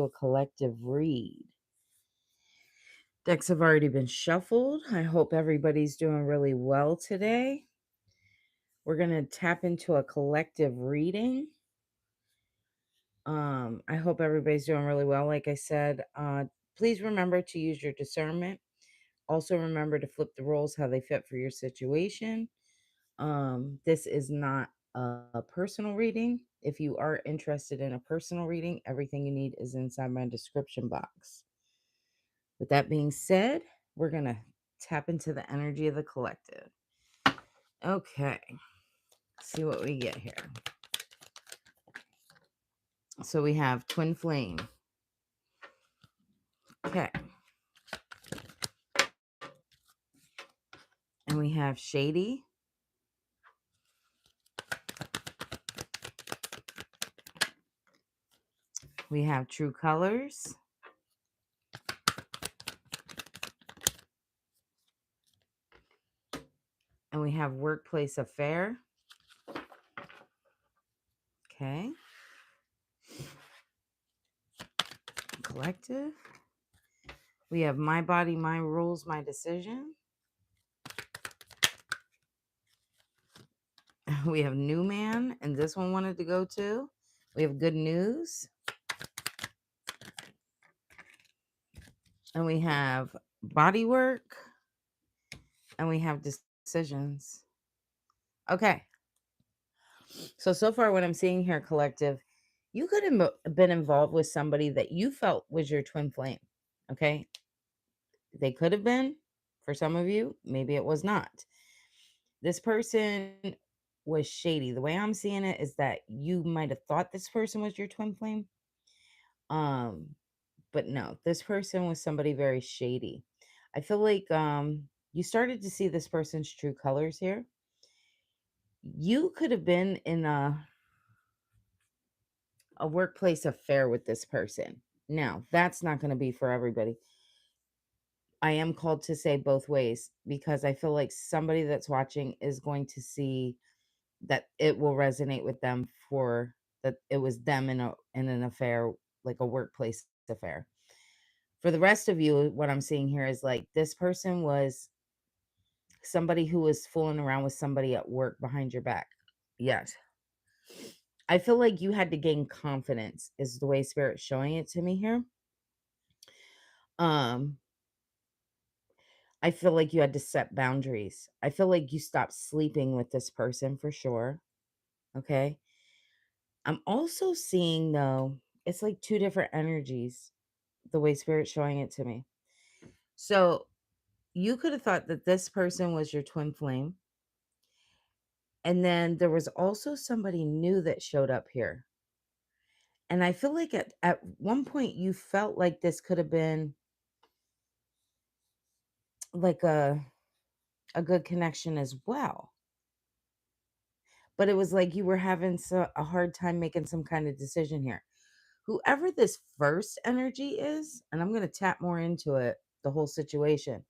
a collective read. Decks have already been shuffled. I hope everybody's doing really well today. We're going to tap into a collective reading. I hope everybody's doing really well. Like I said, please remember to use your discernment. Also remember to flip the roles how they fit for your situation. This is not a personal reading. If you are interested in a personal reading, everything you need is inside my description box. With that being said, we're going to tap into the energy of the collective. Okay, see what we get here. So we have Twin Flame. Okay. And we have Shady. We have True Colors. And we have Workplace Affair. Okay. Collective. We have My Body, My Rules, My Decision. We have New Man, and this one wanted to go too. We have Good News. And we have Body Work. And we have Decisions. Okay. So far what I'm seeing here, collective, you could have been involved with somebody that you felt was your twin flame. Okay. They could have been for some of you. Maybe it was not. This person was shady. The way I'm seeing it is that you might have thought this person was your twin flame. But no, this person was somebody very shady. I feel like you started to see this person's true colors here. You could have been in a workplace affair with this person. Now, that's not going to be for everybody. I am called to say both ways because I feel like somebody that's watching is going to see that it will resonate with them for that it was them in an affair, like a workplace affair. For the rest of you, what I'm seeing here is like this person was somebody who was fooling around with somebody at work behind your back. Yes. I feel like you had to gain confidence is the way Spirit's showing it to me here. I feel like you had to set boundaries. I feel like you stopped sleeping with this person for sure. Okay. I'm also seeing though, it's like two different energies, the way Spirit's showing it to me. So you could have thought that this person was your twin flame. And then there was also somebody new that showed up here. And I feel like at one point you felt like this could have been like a good connection as well. But it was like you were having a hard time making some kind of decision here. Whoever this first energy is, and I'm going to tap more into it, the whole situation.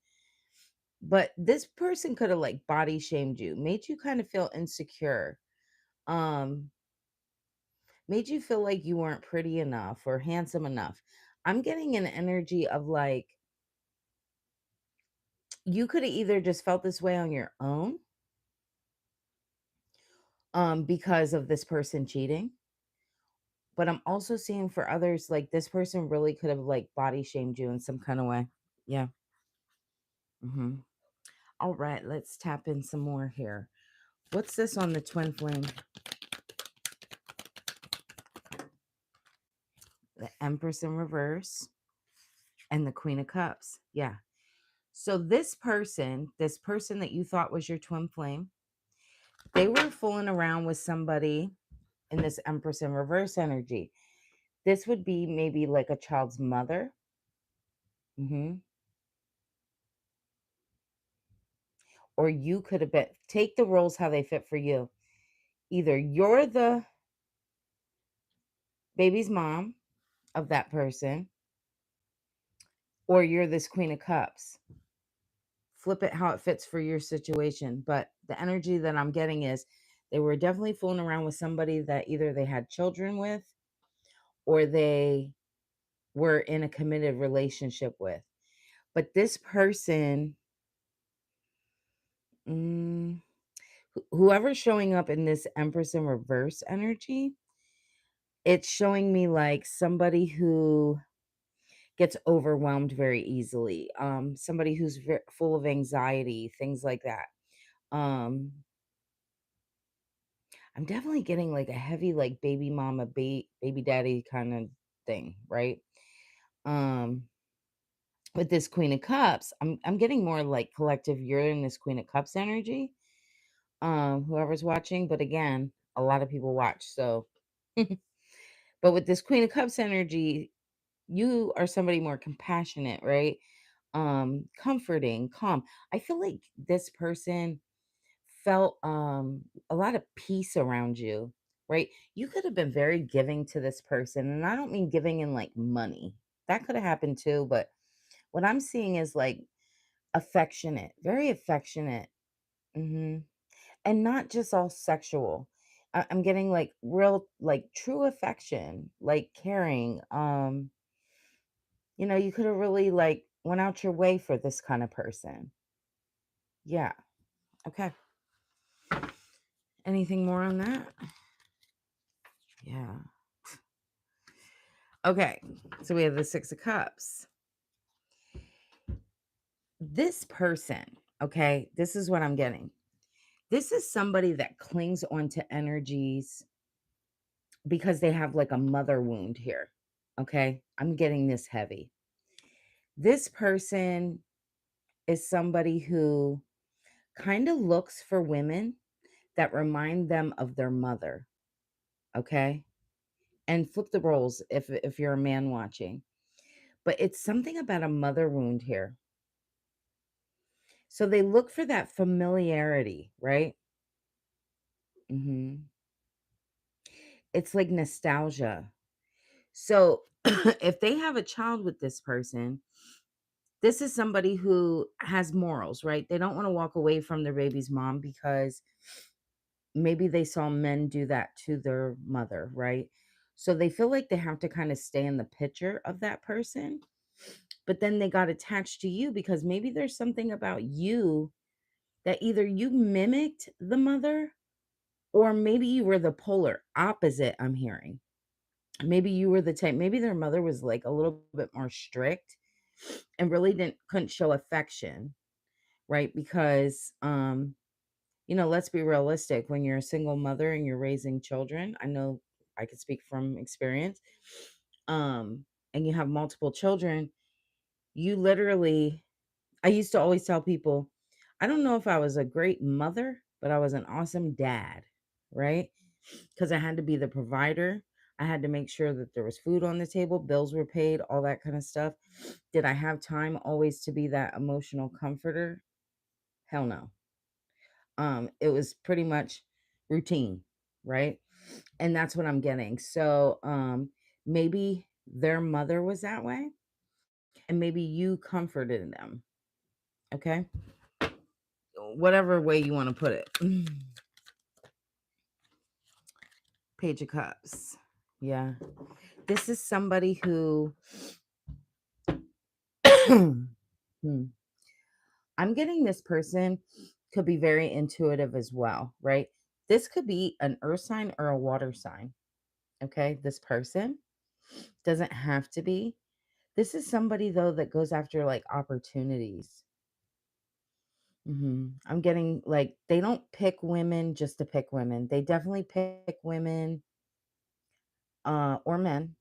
But this person could have like body shamed you, made you kind of feel insecure. Um Made you feel like you weren't pretty enough or handsome enough. I'm getting an energy of like you could have either just felt this way on your own because of this person cheating. But I'm also seeing for others like this person really could have like body shamed you in some kind of way. Yeah. All right, let's tap in some more here. What's this on the twin flame? The Empress in reverse and the Queen of Cups. Yeah. So this person that you thought was your twin flame, they were fooling around with somebody in this Empress in reverse energy. This would be maybe like a child's mother. Or you could have been, take the roles how they fit for you. Either you're the baby's mom of that person, or you're this Queen of Cups. Flip it how it fits for your situation. But the energy that I'm getting is they were definitely fooling around with somebody that either they had children with or they were in a committed relationship with. But this person, mm, whoever's showing up in this Empress in reverse energy, it's showing me like somebody who gets overwhelmed very easily. Somebody who's full of anxiety, things like that. Um, I'm definitely getting like a heavy like baby mama, baby daddy kind of thing, right? Um, with this Queen of Cups, I'm getting more like collective Uranus Queen of Cups energy. Whoever's watching, but again, a lot of people watch, so but with this Queen of Cups energy, you are somebody more compassionate, right? Comforting, calm. I feel like this person felt a lot of peace around you, right? You could have been very giving to this person, and I don't mean giving in like money. That could have happened too, but what I'm seeing is like affectionate, very affectionate. Mhm. And not just all sexual. I'm getting like real, like true affection, like caring. You could have really like went out your way for this kind of person. Yeah. Okay. Anything more on that? Yeah. Okay. So we have the Six of Cups. This person, okay, this is what I'm getting. This is somebody that clings onto energies because they have like a mother wound here. Okay. I'm getting this heavy. This person is somebody who kind of looks for women that remind them of their mother, okay? And flip the roles if you're a man watching. But it's something about a mother wound here. So they look for that familiarity, right? Mhm. It's like nostalgia. So if they have a child with this person, this is somebody who has morals, right? They don't want to walk away from their baby's mom because maybe they saw men do that to their mother, right? So they feel like they have to kind of stay in the picture of that person. But then they got attached to you because maybe there's something about you that either you mimicked the mother or maybe you were the polar opposite. I'm hearing. Maybe you were the type, maybe their mother was like a little bit more strict and really couldn't show affection, right? Because let's be realistic. When you're a single mother and you're raising children, I know I could speak from experience, and you have multiple children, you literally, I used to always tell people, I don't know if I was a great mother, but I was an awesome dad, right? Because I had to be the provider. I had to make sure that there was food on the table, bills were paid, all that kind of stuff. Did I have time always to be that emotional comforter? Hell no. It was pretty much routine, right? And that's what I'm getting. So maybe their mother was that way and maybe you comforted them. Okay, whatever way you want to put it. Page of Cups. Yeah, this is somebody who Hmm. I'm getting this person could be very intuitive as well, right? This could be an earth sign or a water sign. Okay, this person doesn't have to be. This is somebody though that goes after like opportunities. I'm getting like they don't pick women just to pick women. They definitely pick women or men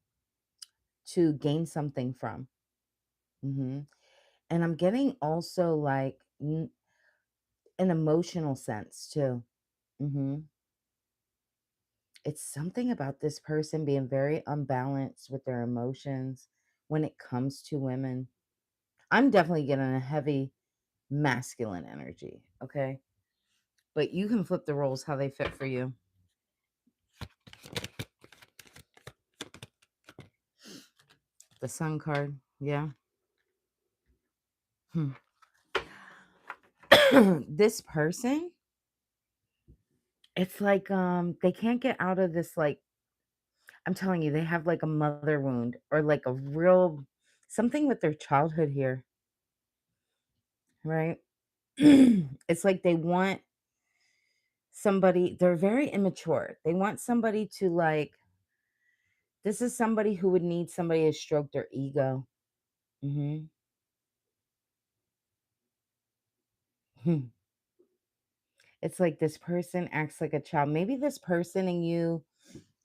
to gain something from. hmm And I'm getting also like an emotional sense too. hmm It's something about this person being very unbalanced with their emotions when it comes to women. I'm definitely getting a heavy masculine energy. Okay. But you can flip the roles how they fit for you. The sun card. Yeah. Hmm. This person, it's like they can't get out of this like I'm telling you, they have like a mother wound or like a real something with their childhood here, right? It's like they want somebody, they're very immature. They want somebody to like, this is somebody who would need somebody to stroke their ego. Hmm. It's like this person acts like a child. Maybe this person and you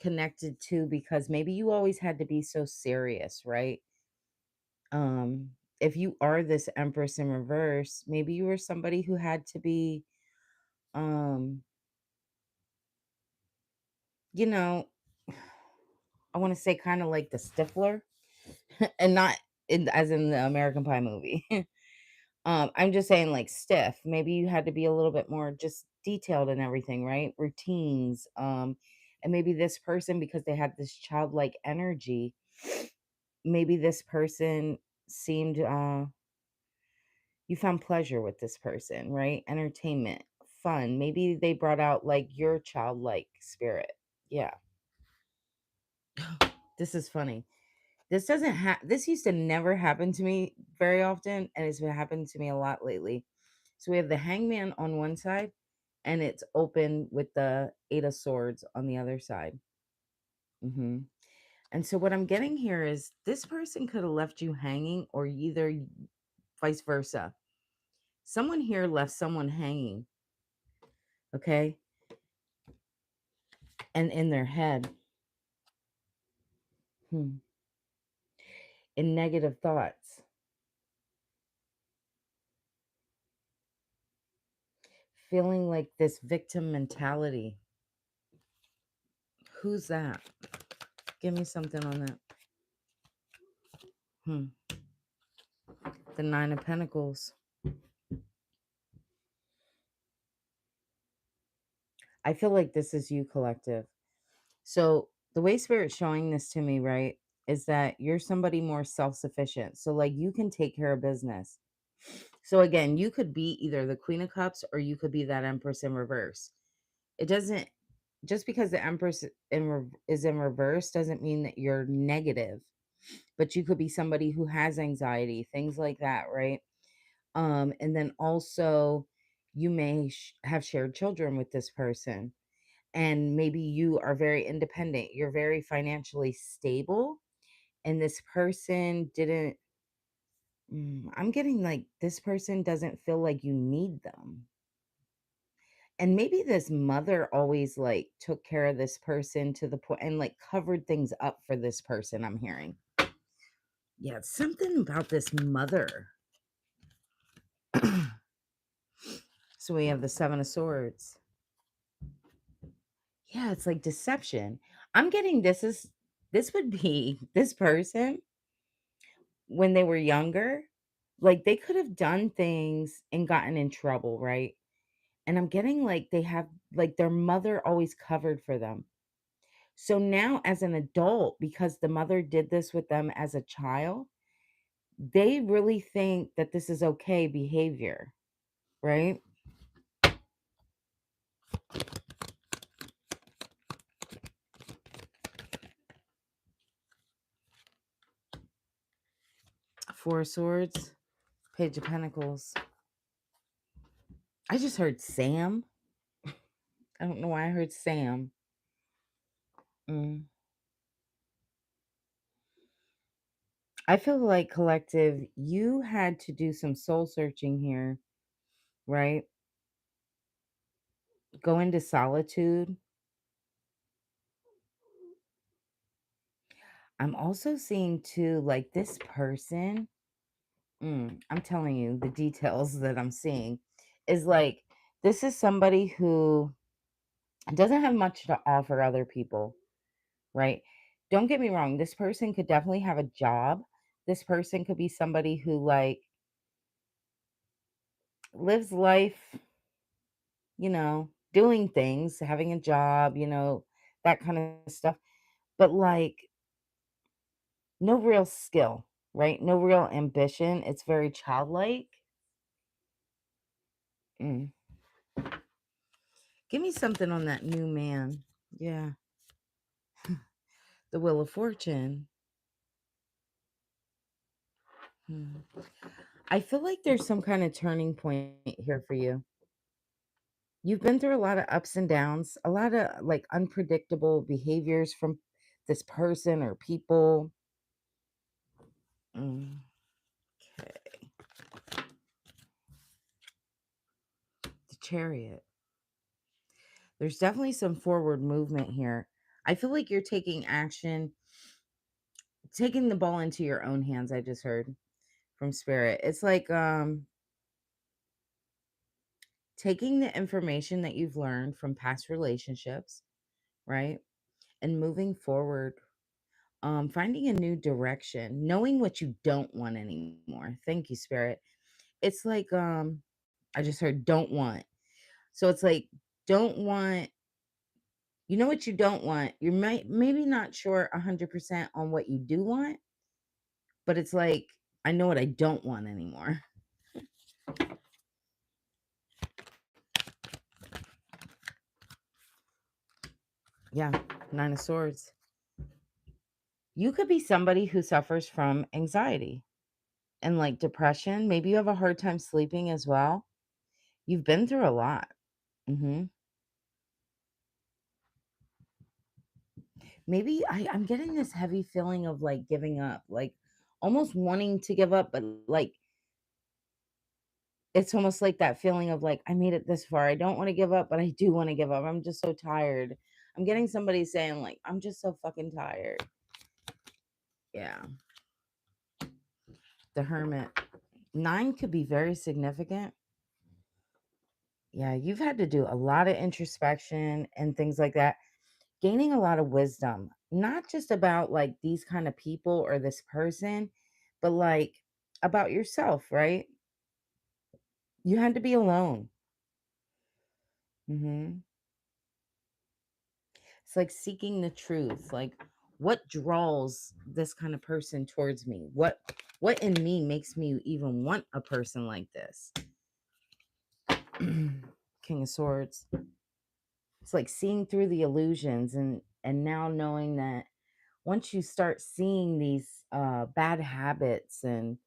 connected too because maybe you always had to be so serious, right? Um, if you are this Empress in reverse, maybe you were somebody who had to be, um, you know, I want to say kind of like the Stifler, and not in, as in the American Pie movie. I'm just saying like stiff. Maybe you had to be a little bit more just detailed and everything, right? Routines. And maybe this person, because they had this childlike energy, maybe this person seemed you found pleasure with this person, right? Entertainment, fun. Maybe they brought out like your childlike spirit. Yeah. This is funny. This used to never happen to me very often, and it's been happening to me a lot lately. So we have the hangman on one side, and it's open with the 8 of Swords on the other side. Hmm. And so what I'm getting here is this person could have left you hanging, or either vice versa. Someone here left someone hanging, okay? And in their head, hmm, in negative thoughts, feeling like this victim mentality. Who's that? Give me something on that. Hmm. The 9 of Pentacles. I feel like this is you, collective. So the way Spirit's showing this to me, right, is that you're somebody more self-sufficient. So like you can take care of business. So again, you could be either the Queen of Cups or you could be that Empress in reverse. It doesn't, just because the Empress is in reverse doesn't mean that you're negative, but you could be somebody who has anxiety, things like that, right? And then also you may have shared children with this person, and maybe you are very independent, you're very financially stable, and this person didn't, I'm getting like this person doesn't feel like you need them. And maybe this mother always like took care of this person to the point and like covered things up for this person, I'm hearing. Yeah, it's something about this mother. So we have the 7 of Swords. Yeah, it's like deception. I'm getting this would be this person when they were younger, like they could have done things and gotten in trouble, right? And I'm getting like they have like their mother always covered for them. So now as an adult, because the mother did this with them as a child, they really think that this is okay behavior, right? 4 of Swords, Page of Pentacles. I just heard Sam. I don't know why I heard Sam. Mm. I feel like, collective, you had to do some soul searching here, right? Go into solitude. I'm also seeing too, like this person, I'm telling you the details that I'm seeing is like this is somebody who doesn't have much to offer other people, right? Don't get me wrong, this person could definitely have a job. This person could be somebody who like lives life, doing things, having a job, that kind of stuff. But like no real skill, right? No real ambition. It's very childlike. Mm. Give me something on that new man. Yeah. The Wheel of Fortune. Hmm. I feel like there's some kind of turning point here for you. You've been through a lot of ups and downs, a lot of like unpredictable behaviors from this person or people. Mm, okay. The Chariot. There's definitely some forward movement here. I feel like you're taking action, taking the ball into your own hands. I just heard from Spirit. It's like taking the information that you've learned from past relationships, right? And moving forward, finding a new direction, knowing what you don't want anymore. Thank you, Spirit. It's like I just heard don't want. So it's like don't want, you know what you don't want. You might maybe not sure 100% on what you do want, but it's like I know what I don't want anymore. Yeah, 9 of swords. You could be somebody who suffers from anxiety and like depression. Maybe you have a hard time sleeping as well. You've been through a lot. Mhm. Maybe I'm getting this heavy feeling of like giving up, like almost wanting to give up, but like it's almost like that feeling of like I made it this far. I don't want to give up, but I do want to give up. I'm just so tired. I'm getting somebody saying like I'm just so fucking tired. Yeah. The Hermit. 9 could be very significant. Yeah, you've had to do a lot of introspection and things like that, gaining a lot of wisdom, not just about like these kind of people or this person, but like about yourself, right? You had to be alone. Hmm. It's like seeking the truth. Like, what draws this kind of person towards me? What in me makes me even want a person like this? King of Swords. It's like seeing through the illusions and now knowing that once you start seeing these bad habits and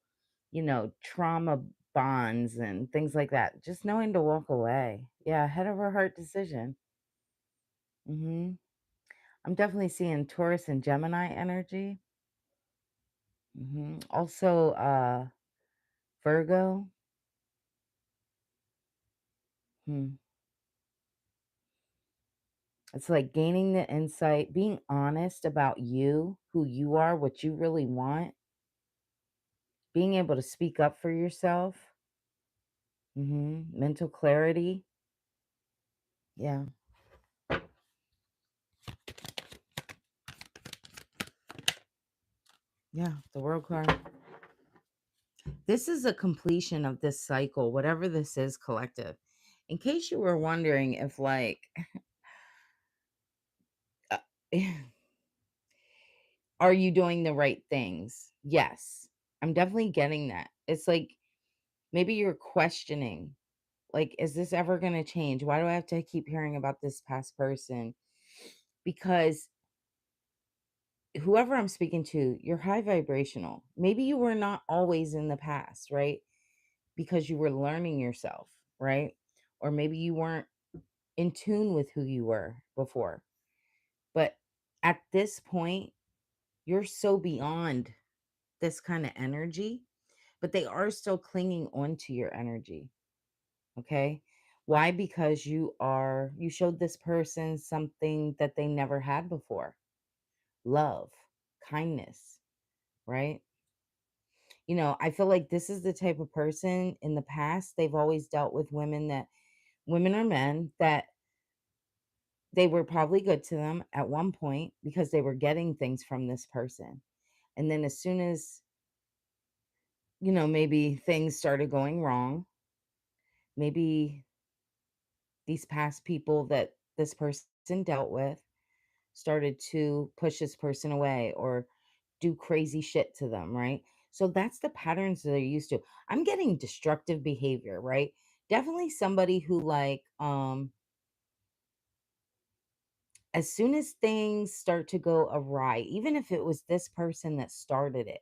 trauma bonds and things like that, just knowing to walk away. Yeah, head over heart decision. Hmm. I'm definitely seeing Taurus and Gemini energy. Also, Virgo. Hmm. It's like gaining the insight, being honest about you, who you are, what you really want, being able to speak up for yourself. Mental clarity. Yeah. Yeah. The World card. This is a completion of this cycle, whatever this is, collective. In case you were wondering if, like, uh, are you doing the right things? Yes, I'm definitely getting that. It's like maybe you're questioning, like, is this ever going to change? Why do I have to keep hearing about this past person? Because whoever I'm speaking to, you're high vibrational. Maybe you were not always in the past, right? Because you were learning yourself, right? Or maybe you weren't in tune with who you were before. But at this point, you're so beyond this kind of energy, but they are still clinging on to your energy. Okay. Why? Because you showed this person something that they never had before: love, kindness, right? I feel like this is the type of person in the past, they've always dealt with women or men that they were probably good to them at one point because they were getting things from this person. And then as soon as, maybe things started going wrong, maybe these past people that this person dealt with started to push this person away or do crazy shit to them, right? So that's the patterns that they're used to. I'm getting destructive behavior, right? Definitely somebody who like as soon as things start to go awry, even if it was this person that started it,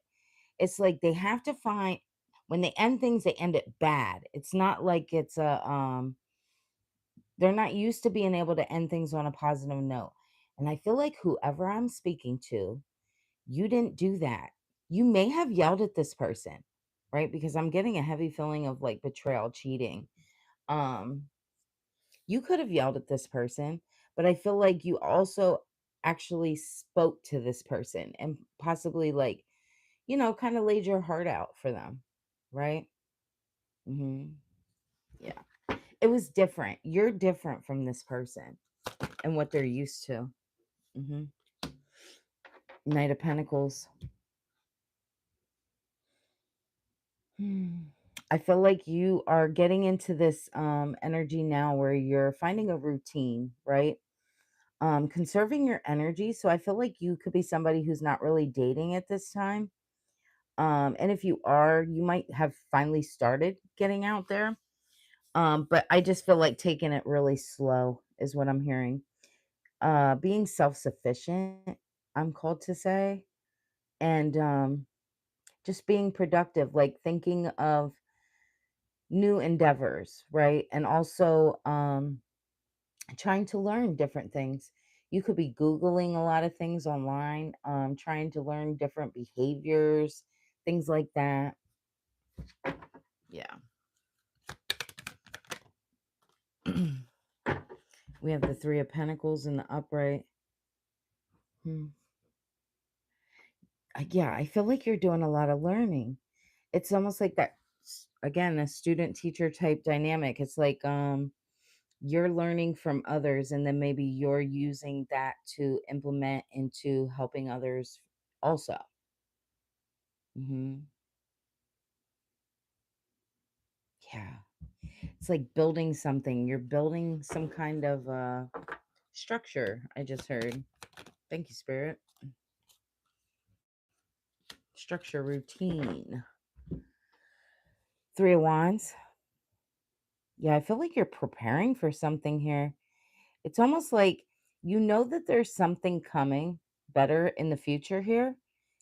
it's like they have to find when they end things, they end it bad. It's not like it's a they're not used to being able to end things on a positive note. And I feel like whoever I'm speaking to, you didn't do that. You may have yelled at this person, right? Because I'm getting a heavy feeling of like betrayal, cheating. Um, you could have yelled at this person, but I feel like you also actually spoke to this person and possibly like, kind of laid your heart out for them, right? Mhm. Yeah. It was different. You're different from this person and what they're used to. Mhm. Knight of Pentacles. Hmm. I feel like you are getting into this energy now where you're finding a routine, right? Conserving your energy. So I feel like you could be somebody who's not really dating at this time. And if you are, you might have finally started getting out there. But I just feel like taking it really slow is what I'm hearing. Being self-sufficient, I'm called to say, and just being productive, like thinking of new endeavors, right? And also trying to learn different things. You could be Googling a lot of things online, trying to learn different behaviors, things like that. Yeah. We have the Three of Pentacles in the upright. Hmm. Yeah, I feel like you're doing a lot of learning. It's almost like that, again, a student teacher type dynamic. It's like you're learning from others and then maybe you're using that to implement into helping others also. Hmm. Yeah. It's like building something. You're building some kind of structure, I just heard. Thank you, Spirit. Structure, routine. Three of Wands. Yeah, I feel like you're preparing for something here. It's almost like you know that there's something coming better in the future here,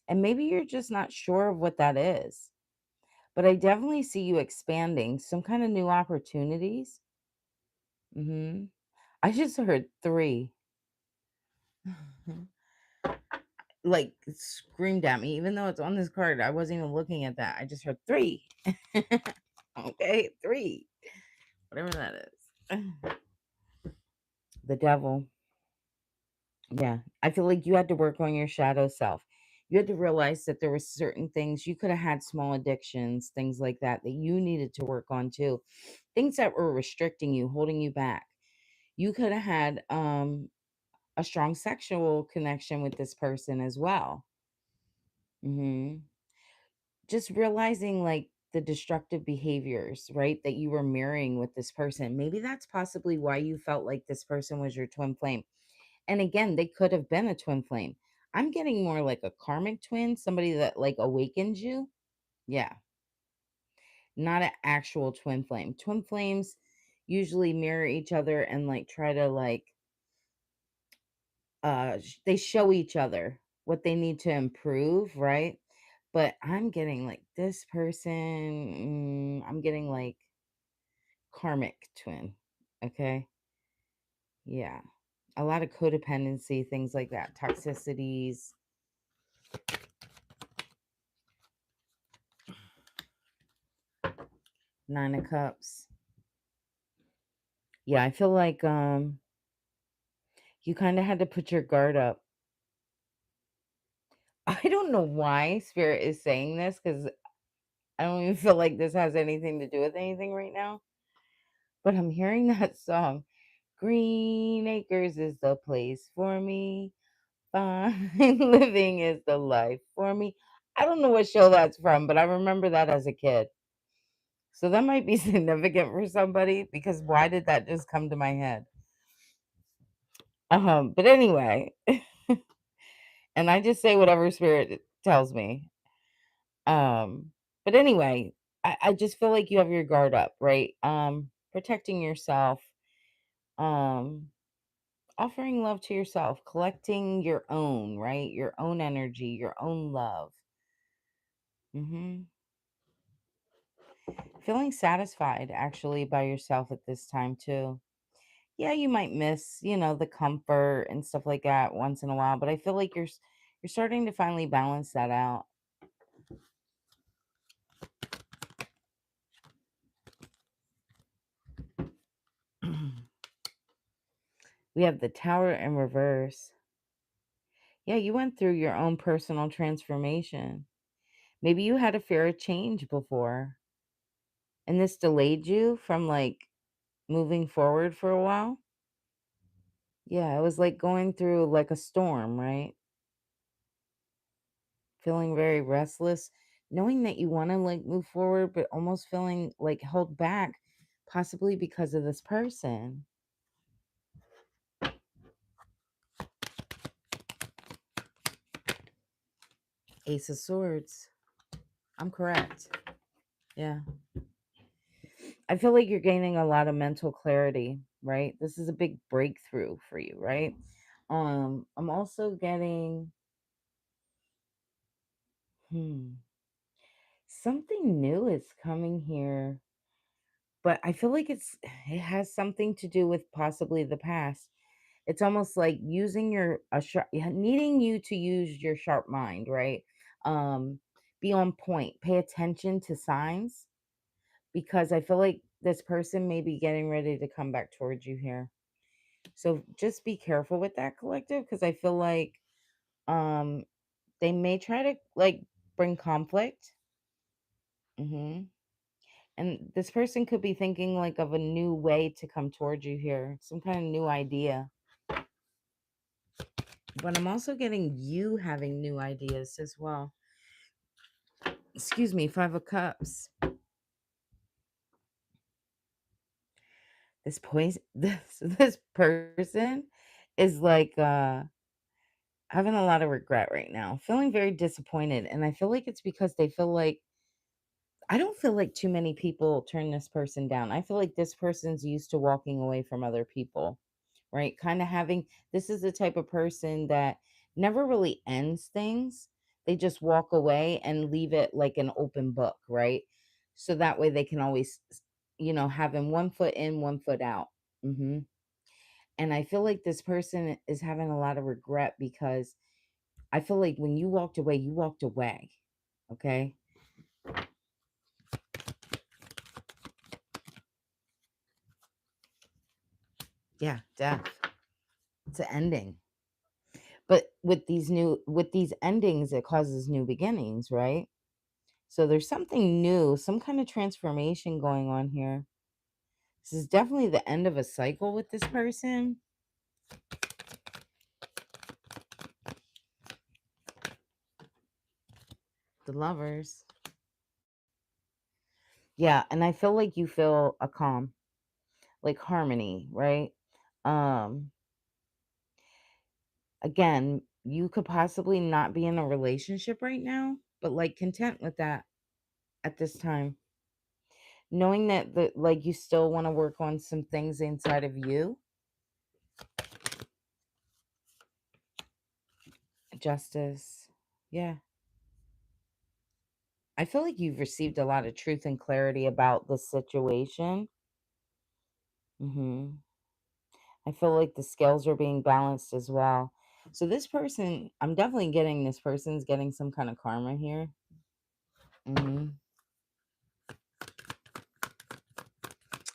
and maybe you're just not sure of what that is. But I definitely see you expanding some kind of new opportunities. Hmm. I just heard three. Like screamed at me, even though it's on this card. I wasn't even looking at that. I just heard three. Okay, three. Whatever that is. The devil. Yeah. I feel like you had to work on your shadow self. You had to realize that there were certain things you could have had small addictions, things like that, that you needed to work on too. Things that were restricting you, holding you back. You could have had a strong sexual connection with this person as well. Hmm. Just realizing like the destructive behaviors, right, that you were mirroring with this person. Maybe that's possibly why you felt like this person was your twin flame. And again, they could have been a twin flame. I'm getting more like a karmic twin, somebody that like awakens you. Yeah, not an actual twin flame. Twin flames usually mirror each other and like try to like they show each other what they need to improve, right? But I'm getting like this person, I'm getting like karmic twin. Okay. Yeah. A lot of codependency, things like that, toxicities. Nine of Cups. Yeah, I feel like you kind of had to put your guard up. I don't know why Spirit is saying this because I don't even feel like this has anything to do with anything right now. But I'm hearing that song. Green Acres is the place for me. Fine living is the life for me. I don't know what show that's from, but I remember that as a kid. So that might be significant for somebody because why did that just come to my head? But anyway, and I just say whatever spirit tells me. Um, but anyway, I just feel like you have your guard up, right? Protecting yourself. Um, Offering love to yourself, collecting your own, right? Your own energy, your own love. Mhm. Feeling satisfied actually by yourself at this time too. Yeah, you might miss, the comfort and stuff like that once in a while, but I feel like you're starting to finally balance that out. We have the Tower in reverse. Yeah, you went through your own personal transformation. Maybe you had a fear of change before, and this delayed you from like moving forward for a while. Yeah, it was like going through like a storm, right? Feeling very restless, knowing that you want to like move forward, but almost feeling like held back, possibly because of this person. Ace of Swords. I'm correct. Yeah. I feel like you're gaining a lot of mental clarity, right? This is a big breakthrough for you, right? I'm also getting hmm, something new is coming here, but I feel like it has something to do with possibly the past. It's almost like using your a sharp, needing you to use your sharp mind, right? Um, be on point, pay attention to signs because I feel like this person may be getting ready to come back towards you here. So just be careful with that collective because I feel like um they may try to like bring conflict. Hmm. And this person could be thinking like of a new way to come towards you here, some kind of new idea. But I'm also getting you having new ideas as well. Excuse me, 5 of Cups. This poison this person is like having a lot of regret right now, feeling very disappointed. And I feel like it's because they feel like I don't feel like too many people turn this person down. I feel like this person's used to walking away from other people, right? Kind of having this is the type of person that never really ends things. They just walk away and leave it like an open book, right? So that way they can always, having one foot in, one foot out. Hmm. And I feel like this person is having a lot of regret because I feel like when you walked away, you walked away. Okay. Yeah, death. It's an ending. But with these endings, it causes new beginnings, right? So there's something new, some kind of transformation going on here. This is definitely the end of a cycle with this person. The Lovers. Yeah, and I feel like you feel a calm, like harmony, right? Um Again, you could possibly not be in a relationship right now, but like content with that at this time. Knowing that like you still want to work on some things inside of you. Justice. Yeah. I feel like you've received a lot of truth and clarity about the situation. Hmm. I feel like the scales are being balanced as well. So this person, I'm definitely getting this person's getting some kind of karma here. Hmm.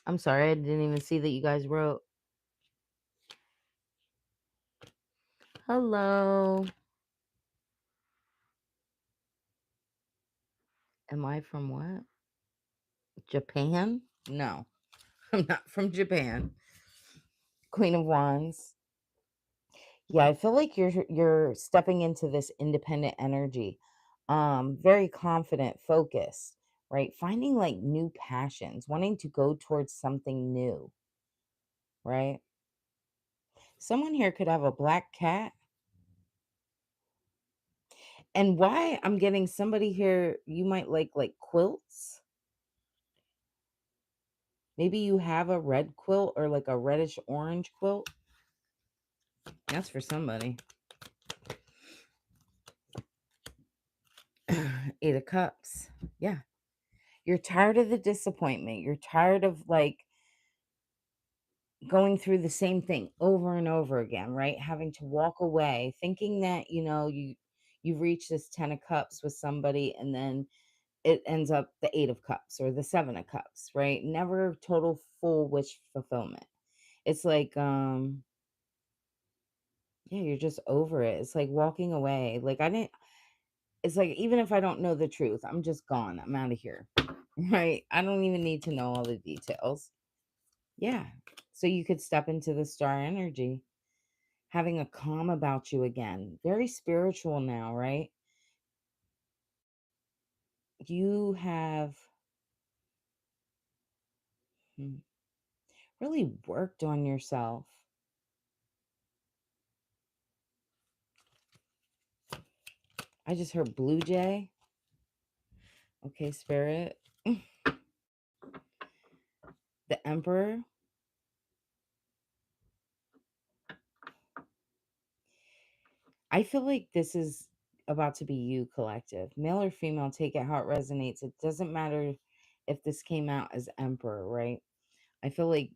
I'm sorry, I didn't even see that you guys wrote. Hello. Am I from what? Japan? No, I'm not from Japan. Queen of Wands. Yeah, I feel like you're stepping into this independent energy. Very confident, focused, right? Finding like new passions, wanting to go towards something new, right? Someone here could have a black cat. And why I'm getting somebody here, you might like quilts. Maybe you have a red quilt or like a reddish orange quilt. That's for somebody. 8 of Cups. Yeah. You're tired of the disappointment. You're tired of like going through the same thing over and over again, right? Having to walk away, thinking that, you've reached this 10 of Cups with somebody and then it ends up the 8 of Cups or the 7 of Cups, right? Never total full wish fulfillment. It's like, yeah, you're just over it. It's like walking away. Like, it's like, even if I don't know the truth, I'm just gone. I'm out of here, right? I don't even need to know all the details. Yeah. So you could step into the star energy, having a calm about you again. Very spiritual now, right? You have hmm, really worked on yourself. I just heard Blue Jay. Okay, Spirit. The Emperor. I feel like this is about to be you, collective. Male or female, take it how it resonates. It doesn't matter if this came out as Emperor, right? I feel like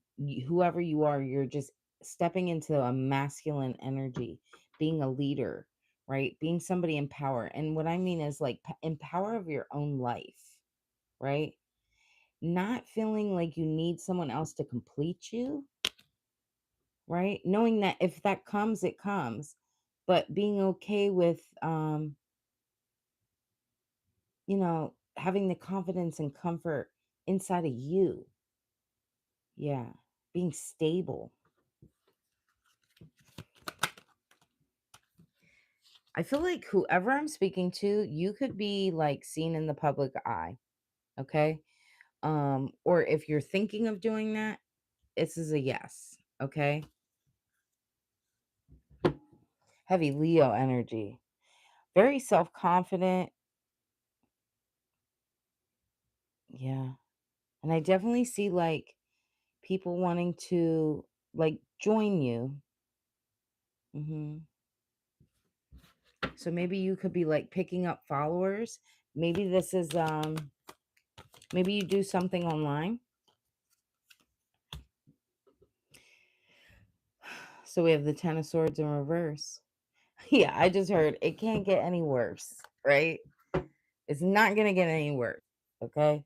whoever you are, you're just stepping into a masculine energy, being a leader, right? Being somebody in power. And what I mean is like in power of your own life, right? Not feeling like you need someone else to complete you, right? Knowing that if that comes, it comes, but being okay with, having the confidence and comfort inside of you. Yeah. Being stable. I feel like whoever I'm speaking to, you could be like seen in the public eye. Okay. Or if you're thinking of doing that, this is a yes. Okay. Heavy Leo energy. Very self-confident. Yeah. And I definitely see like people wanting to like join you. So maybe you could be like picking up followers. Maybe this is maybe you do something online. So we have the 10 of Swords in reverse. Yeah, I just heard it can't get any worse, right? It's not going to get any worse, okay?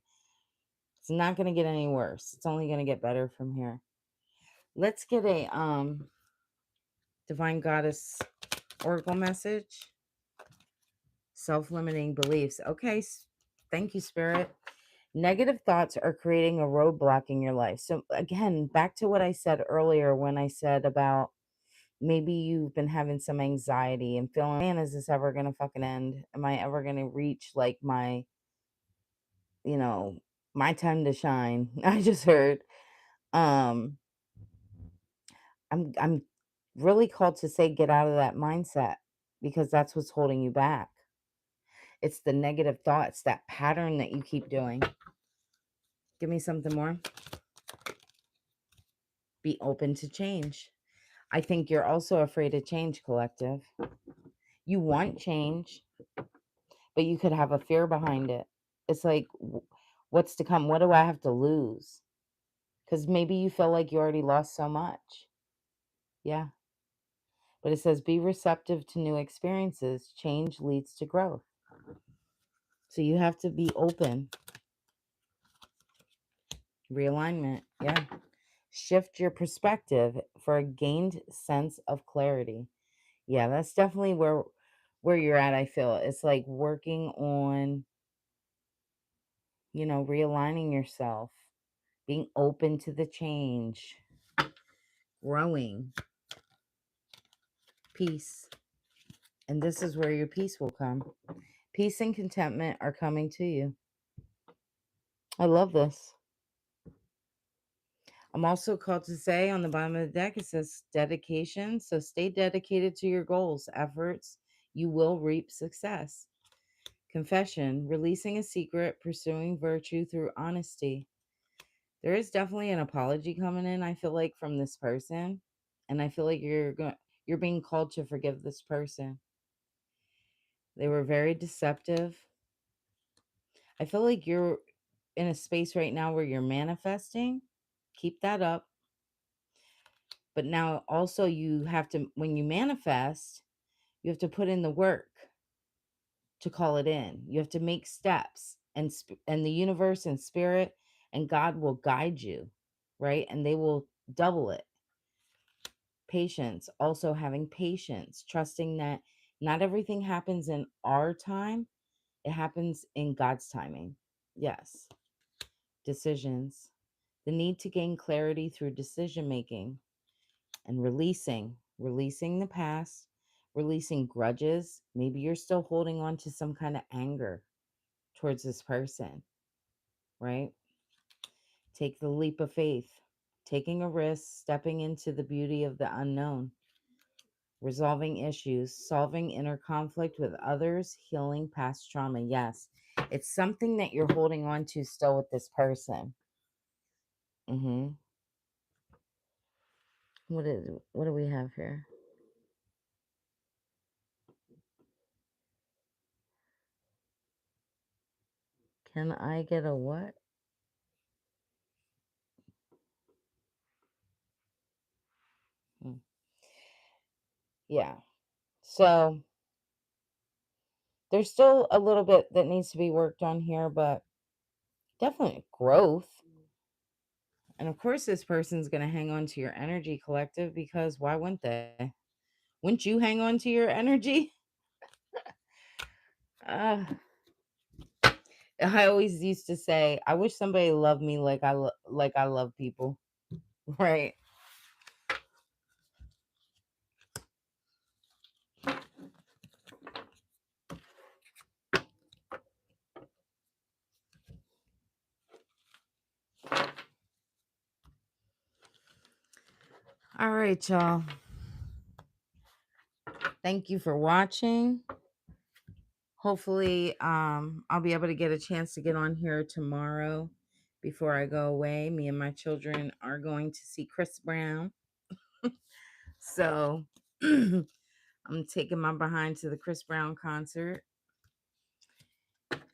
It's not going to get any worse. It's only going to get better from here. Let's get a Divine Goddess Oracle message. Self-limiting beliefs. Okay, thank you, Spirit. Negative thoughts are creating a roadblock in your life. So again, back to what I said earlier when I said about maybe you've been having some anxiety and feeling, man, is this ever gonna fucking end? Am I ever gonna reach like you know, my time to shine? I just heard. Um, I'm really called to say get out of that mindset because that's what's holding you back. It's the negative thoughts, that pattern that you keep doing. Give me something more. Be open to change. I think you're also afraid of change, collective. You want change, but you could have a fear behind it. It's like, what's to come? What do I have to lose? Because maybe you feel like you already lost so much. Yeah. But it says, be receptive to new experiences. Change leads to growth. So you have to be open. Realignment. Yeah. Shift your perspective for a gained sense of clarity. Yeah, that's definitely where you're at. I feel it's like working on, realigning yourself, being open to the change, growing, peace. And this is where your peace will come. Peace and contentment are coming to you. I love this. I'm also called to say on the bottom of the deck, it says dedication. So stay dedicated to your goals, efforts. You will reap success. Confession, releasing a secret, pursuing virtue through honesty. There is definitely an apology coming in, I feel like, from this person. And I feel like You're being called to forgive this person. They were very deceptive. I feel like you're in a space right now where you're manifesting. Keep that up. But now also you have to, when you manifest, you have to put in the work to call it in. You have to make steps, and the universe and spirit and God will guide you, right? And they will double it. Patience, also having patience, trusting that not everything happens in our time, it happens in God's timing. Yes. Decisions, the need to gain clarity through decision making and releasing the past, releasing grudges. Maybe you're still holding on to some kind of anger towards this person, right? Take the leap of faith, taking a risk, stepping into the beauty of the unknown, resolving issues, solving inner conflict with others, healing past trauma. Yes, it's something that you're holding on to still with this person. What do we have here? Can I get a what? Hmm. Yeah. So there's still a little bit that needs to be worked on here, but definitely growth. And of course, this person's going to hang on to your energy, collective, because why wouldn't they? Wouldn't you hang on to your energy? uh, I always used to say, I wish somebody loved me like I love people, right? All right, y'all. Thank you for watching. Hopefully, I'll be able to get a chance to get on here tomorrow before I go away. Me and my children are going to see Chris Brown. So I'm taking my behind to the Chris Brown concert.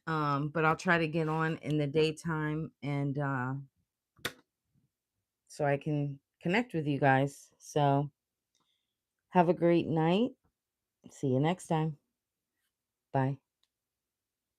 But I'll try to get on in the daytime and so I can connect with you guys. So have a great night. See you next time. Bye.